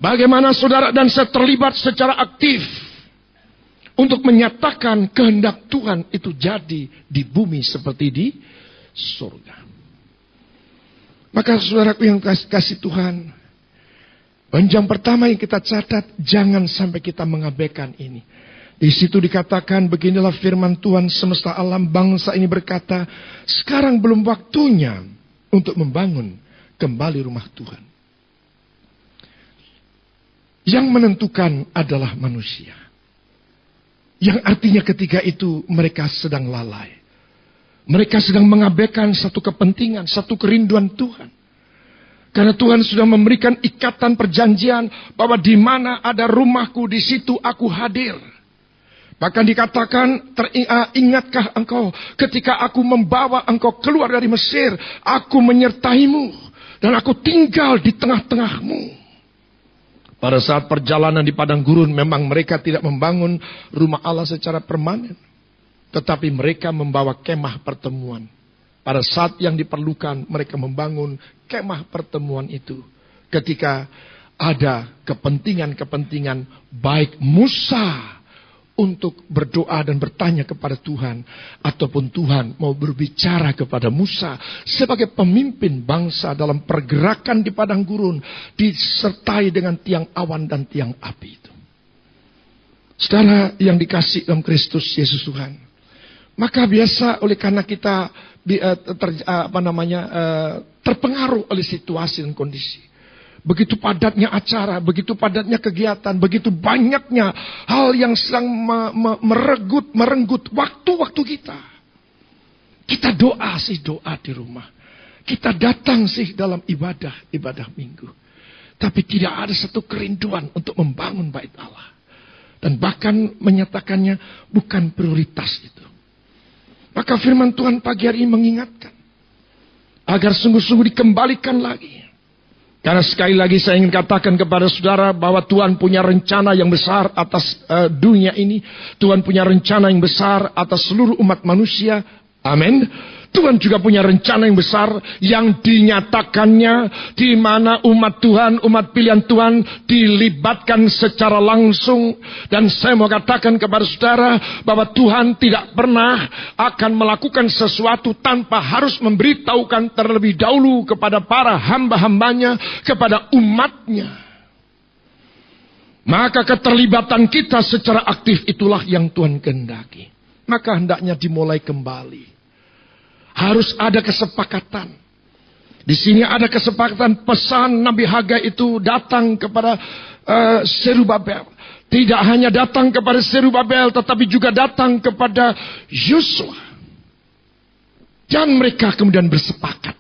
Bagaimana saudara dan saya terlibat secara aktif untuk menyatakan kehendak Tuhan itu jadi di bumi seperti di surga. Maka saudaraku yang kasih Tuhan, yang pertama yang kita catat, jangan sampai kita mengabaikan ini. Di situ dikatakan, beginilah firman Tuhan semesta alam, bangsa ini berkata, sekarang belum waktunya untuk membangun kembali rumah Tuhan. Yang menentukan adalah manusia. Yang artinya ketika itu mereka sedang lalai. Mereka sedang mengabaikan satu kepentingan, satu kerinduan Tuhan. Karena Tuhan sudah memberikan ikatan perjanjian bahwa di mana ada rumahku, di situ aku hadir. Bahkan dikatakan, ingatkah engkau ketika aku membawa engkau keluar dari Mesir, aku menyertaimu dan aku tinggal di tengah-tengahmu. Pada saat perjalanan di padang gurun, memang mereka tidak membangun rumah Allah secara permanen. Tetapi mereka membawa kemah pertemuan. Pada saat yang diperlukan, mereka membangun kemah pertemuan itu. Ketika ada kepentingan-kepentingan baik Musa untuk berdoa dan bertanya kepada Tuhan, ataupun Tuhan mau berbicara kepada Musa sebagai pemimpin bangsa dalam pergerakan di padang gurun, disertai dengan tiang awan dan tiang api itu. Saudara yang dikasih dalam Kristus Yesus Tuhan, maka biasa oleh karena kita terpengaruh oleh situasi dan kondisi. Begitu padatnya acara, begitu padatnya kegiatan, begitu banyaknya hal yang sedang merenggut waktu-waktu kita. Kita doa di rumah. Kita datang dalam ibadah minggu. Tapi tidak ada satu kerinduan untuk membangun bait Allah. Dan bahkan menyatakannya bukan prioritas itu. Maka firman Tuhan pagi hari ini mengingatkan. Agar sungguh-sungguh dikembalikan lagi. Karena sekali lagi saya ingin katakan kepada saudara bahwa Tuhan punya rencana yang besar atas dunia ini. Tuhan punya rencana yang besar atas seluruh umat manusia. Amin. Tuhan juga punya rencana yang besar yang dinyatakannya di mana umat Tuhan, umat pilihan Tuhan dilibatkan secara langsung. Dan saya mau katakan kepada saudara bahwa Tuhan tidak pernah akan melakukan sesuatu tanpa harus memberitahukan terlebih dahulu kepada para hamba-hambanya, kepada umatnya. Maka keterlibatan kita secara aktif itulah yang Tuhan kehendaki. Maka hendaknya dimulai kembali. Harus ada kesepakatan. Di sini ada kesepakatan pesan Nabi Hagai itu datang kepada Zerubabel. Tidak hanya datang kepada Zerubabel, tetapi juga datang kepada Yosua. Dan mereka kemudian bersepakat.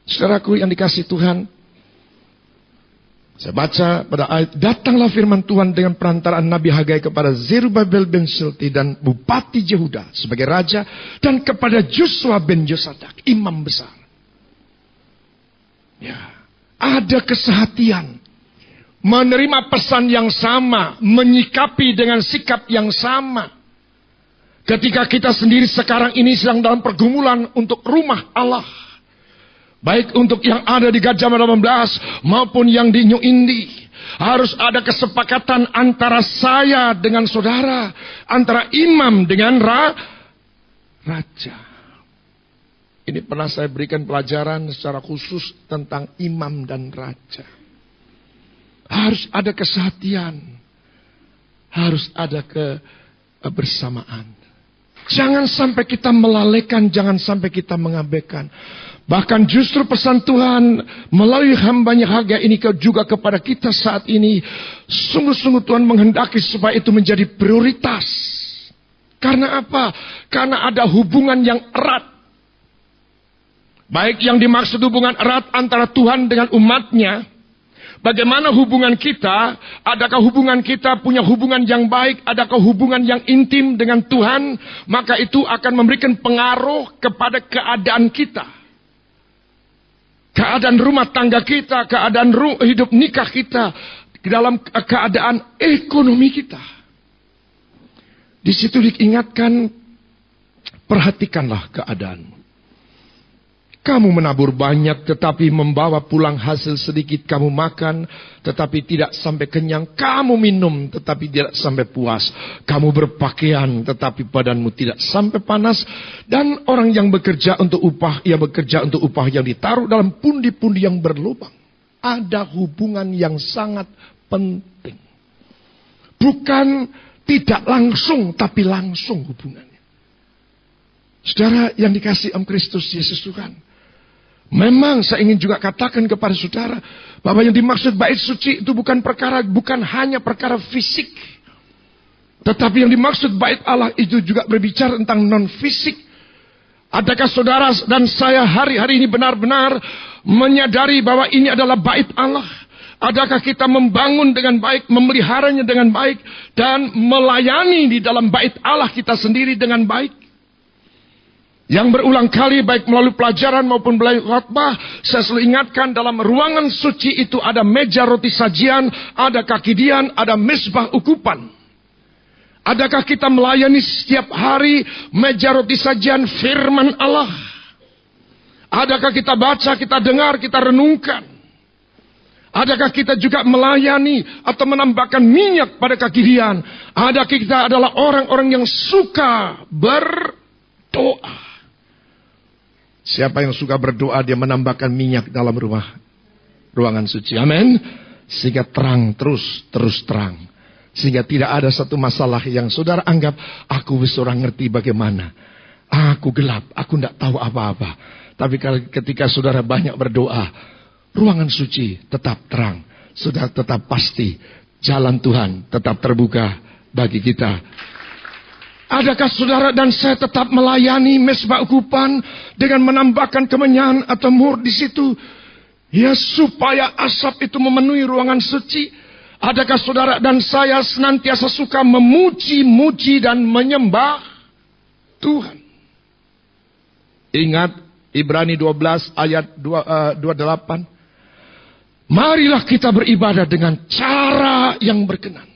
Saudaraku yang dikasih Tuhan, saya baca pada ayat, datanglah firman Tuhan dengan perantaraan Nabi Hagai kepada Zerubabel bin Silti dan Bupati Yehuda sebagai raja, dan kepada Yosua bin Yosadak, imam besar. Ya, ada kesehatian, menerima pesan yang sama, menyikapi dengan sikap yang sama. Ketika kita sendiri sekarang ini sedang dalam pergumulan untuk rumah Allah. Baik untuk yang ada di Gajah Mada 18 maupun yang di New Indi. Harus ada kesepakatan antara saya dengan saudara. Antara imam dengan raja. Ini pernah saya berikan pelajaran secara khusus tentang imam dan raja. Harus ada kesehatian. Harus ada kebersamaan. Jangan sampai kita melalaikan, jangan sampai kita mengabaikan. Bahkan justru pesan Tuhan melalui hambanya Hagai ini juga kepada kita saat ini. Sungguh-sungguh Tuhan menghendaki supaya itu menjadi prioritas. Karena apa? Karena ada hubungan yang erat. Baik yang dimaksud hubungan erat antara Tuhan dengan umatnya. Bagaimana hubungan kita? Adakah hubungan kita punya hubungan yang baik? Adakah hubungan yang intim dengan Tuhan? Maka itu akan memberikan pengaruh kepada keadaan kita. Keadaan rumah tangga kita, keadaan hidup nikah kita, dalam keadaan ekonomi kita. Di situ diingatkan, perhatikanlah keadaanmu. Kamu menabur banyak tetapi membawa pulang hasil sedikit. Kamu makan tetapi tidak sampai kenyang. Kamu minum tetapi tidak sampai puas. Kamu berpakaian tetapi badanmu tidak sampai panas. Dan orang yang bekerja untuk upah, ia bekerja untuk upah yang ditaruh dalam pundi-pundi yang berlubang. Ada hubungan yang sangat penting. Bukan tidak langsung, tapi langsung hubungannya. Saudara yang dikasihi Om Kristus Yesus Tuhan. Memang saya ingin juga katakan kepada saudara bahwa yang dimaksud bait suci itu bukan hanya perkara fisik. Tetapi yang dimaksud bait Allah itu juga berbicara tentang non fisik. Adakah saudara dan saya hari-hari ini benar-benar menyadari bahwa ini adalah bait Allah? Adakah kita membangun dengan baik, memeliharanya dengan baik, dan melayani di dalam bait Allah kita sendiri dengan baik? Yang berulang kali baik melalui pelajaran maupun melalui khotbah, saya selalu ingatkan dalam ruangan suci itu ada meja roti sajian, ada kaki dian, ada mezbah ukupan. Adakah kita melayani setiap hari meja roti sajian firman Allah? Adakah kita baca, kita dengar, kita renungkan? Adakah kita juga melayani atau menambahkan minyak pada kaki dian? Adakah kita adalah orang-orang yang suka berdoa? Siapa yang suka berdoa, dia menambahkan minyak dalam ruangan suci. Amin. Sehingga terang terus terang. Sehingga tidak ada satu masalah yang saudara anggap, aku wis ora ngerti bagaimana. Aku gelap, aku tidak tahu apa-apa. Tapi ketika saudara banyak berdoa, ruangan suci tetap terang. Saudara tetap pasti, jalan Tuhan tetap terbuka bagi kita. Adakah saudara dan saya tetap melayani mezbah ukupan dengan menambahkan kemenyan atau mur di situ? Ya, supaya asap itu memenuhi ruangan suci. Adakah saudara dan saya senantiasa suka memuji-muji dan menyembah Tuhan? Ingat Ibrani 12 ayat 28. Marilah kita beribadah dengan cara yang berkenan.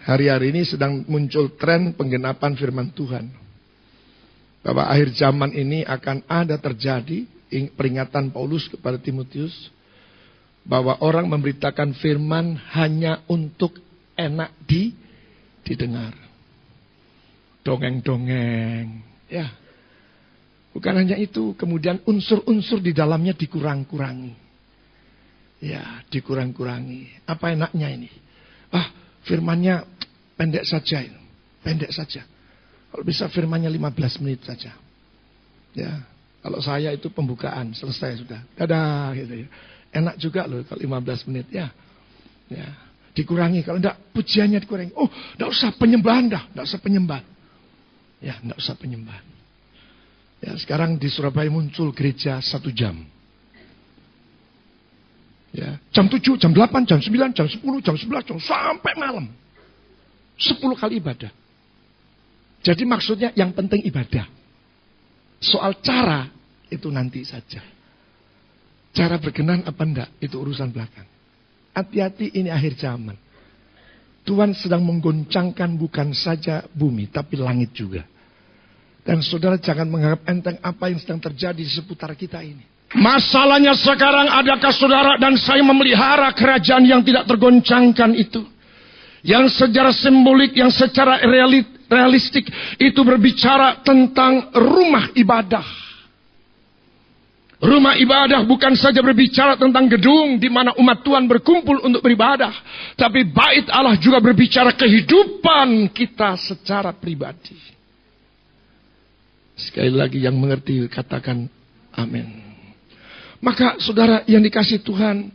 Hari-hari ini sedang muncul tren penggenapan firman Tuhan. Bahwa akhir zaman ini akan ada terjadi peringatan Paulus kepada Timotius. Bahwa orang memberitakan firman hanya untuk enak didengar. Dongeng-dongeng. Ya. Bukan hanya itu. Kemudian unsur-unsur di dalamnya dikurang-kurangi. Ya, dikurang-kurangi. Apa enaknya ini? Firmannya pendek saja. Pendek saja. Kalau bisa firmannya 15 menit saja. Ya, kalau saya itu pembukaan, selesai sudah. Dadah gitu ya. Enak juga loh kalau 15 menit ya. Ya, dikurangi kalau enggak pujiannya dikurangi. Oh, enggak usah penyembahan dah, enggak usah penyembahan. Ya, enggak usah penyembahan. Ya, sekarang di Surabaya muncul gereja 1 jam. Ya, jam 7, jam 8, jam 9, jam 10, jam 11, jam sampai malam. 10 kali ibadah. Jadi maksudnya yang penting ibadah. Soal cara itu nanti saja. Cara berkenan apa enggak itu urusan belakang. Hati-hati, ini akhir zaman. Tuhan sedang menggoncangkan bukan saja bumi tapi langit juga. Dan saudara jangan menganggap enteng apa yang sedang terjadi di seputar kita ini. Masalahnya sekarang, adakah saudara dan saya memelihara kerajaan yang tidak tergoncangkan itu? Yang secara simbolik, yang secara realistik itu berbicara tentang rumah ibadah. Rumah ibadah bukan saja berbicara tentang gedung di mana umat Tuhan berkumpul untuk beribadah. Tapi bait Allah juga berbicara kehidupan kita secara pribadi. Sekali lagi yang mengerti katakan amin. Maka saudara yang dikasihi Tuhan,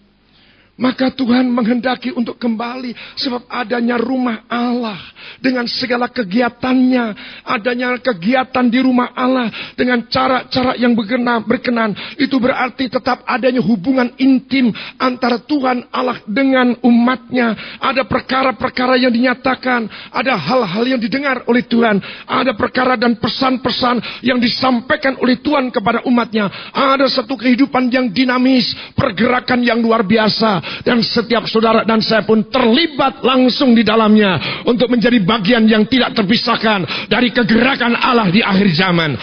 maka Tuhan menghendaki untuk kembali sebab adanya rumah Allah dengan segala kegiatannya, adanya kegiatan di rumah Allah dengan cara-cara yang berkenan. Itu berarti tetap adanya hubungan intim antara Tuhan Allah dengan umatnya. Ada perkara-perkara yang dinyatakan, ada hal-hal yang didengar oleh Tuhan, ada perkara dan pesan-pesan yang disampaikan oleh Tuhan kepada umatnya. Ada satu kehidupan yang dinamis, pergerakan yang luar biasa. Dan setiap saudara dan saya pun terlibat langsung di dalamnya untuk menjadi bagian yang tidak terpisahkan dari kegerakan Allah di akhir zaman.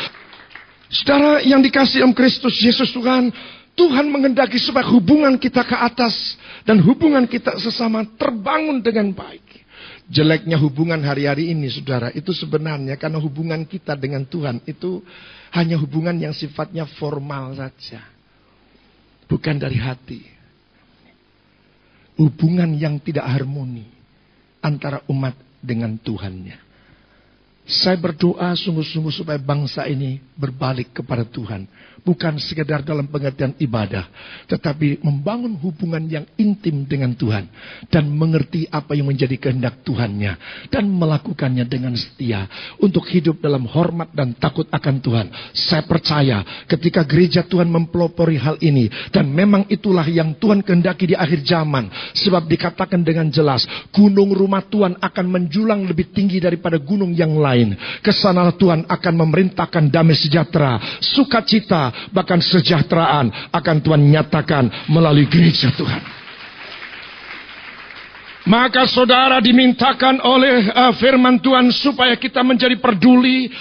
Saudara yang dikasihi Kristus Yesus Tuhan, Tuhan menghendaki supaya hubungan kita ke atas dan hubungan kita sesama terbangun dengan baik. Jeleknya hubungan hari-hari ini, saudara, itu sebenarnya karena hubungan kita dengan Tuhan itu hanya hubungan yang sifatnya formal saja, bukan dari hati. Hubungan yang tidak harmoni antara umat dengan Tuhannya. Saya berdoa sungguh-sungguh supaya bangsa ini berbalik kepada Tuhan. Bukan sekedar dalam pengertian ibadah, tetapi membangun hubungan yang intim dengan Tuhan. Dan mengerti apa yang menjadi kehendak Tuhannya. Dan melakukannya dengan setia. Untuk hidup dalam hormat dan takut akan Tuhan. Saya percaya ketika gereja Tuhan mempelopori hal ini. Dan memang itulah yang Tuhan kehendaki di akhir zaman. Sebab dikatakan dengan jelas, gunung rumah Tuhan akan menjulang lebih tinggi daripada gunung yang lain. Kesana Tuhan akan memerintahkan damai sejahtera, sukacita, bahkan sejahteraan akan Tuhan nyatakan melalui gereja Tuhan. Maka saudara dimintakan oleh firman Tuhan supaya kita menjadi peduli,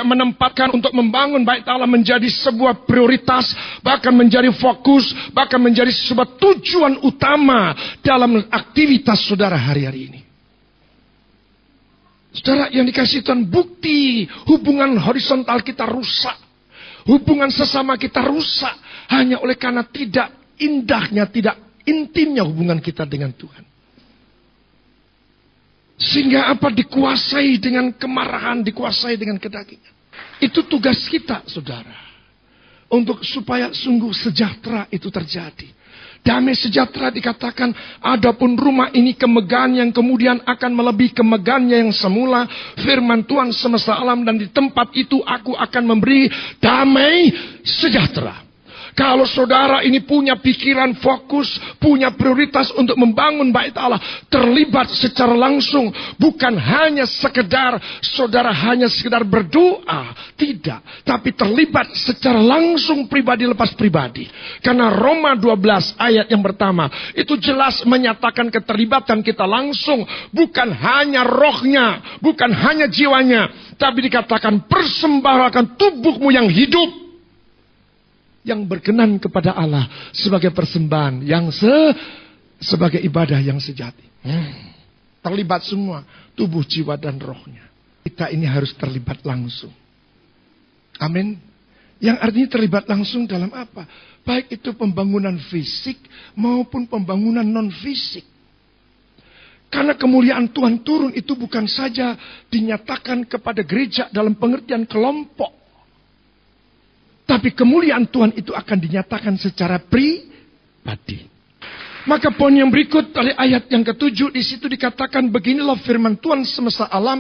menempatkan untuk membangun bait Allah menjadi sebuah prioritas, bahkan menjadi fokus, bahkan menjadi sebuah tujuan utama dalam aktivitas saudara hari-hari ini. Saudara yang dikasihi Tuhan, bukti hubungan horizontal kita rusak. Hubungan sesama kita rusak hanya oleh karena tidak indahnya, tidak intimnya hubungan kita dengan Tuhan. Sehingga apa? Dikuasai dengan kemarahan, dikuasai dengan kedagingan. Itu tugas kita, saudara. Untuk supaya sungguh sejahtera itu terjadi. Damai sejahtera dikatakan, adapun rumah ini kemegahan yang kemudian akan melebihi kemegahannya yang semula. Firman Tuhan semesta alam, dan di tempat itu aku akan memberi damai sejahtera. Kalau saudara ini punya pikiran fokus, punya prioritas untuk membangun bait Allah, terlibat secara langsung, bukan hanya sekedar saudara hanya sekedar berdoa, tidak, tapi terlibat secara langsung pribadi lepas pribadi. Karena Roma 12 ayat yang pertama itu jelas menyatakan keterlibatan kita langsung, bukan hanya rohnya, bukan hanya jiwanya, tapi dikatakan persembahkan tubuhmu yang hidup, yang berkenan kepada Allah sebagai persembahan yang sebagai ibadah yang sejati. Terlibat semua, tubuh, jiwa dan rohnya. Kita ini harus terlibat langsung. Amin. Yang artinya terlibat langsung dalam apa? Baik itu pembangunan fisik maupun pembangunan non fisik. Karena kemuliaan Tuhan turun itu bukan saja dinyatakan kepada gereja dalam pengertian kelompok. Tapi kemuliaan Tuhan itu akan dinyatakan secara pribadi. Maka poin yang berikut oleh ayat yang ke-7 di situ dikatakan beginilah firman Tuhan semesta alam.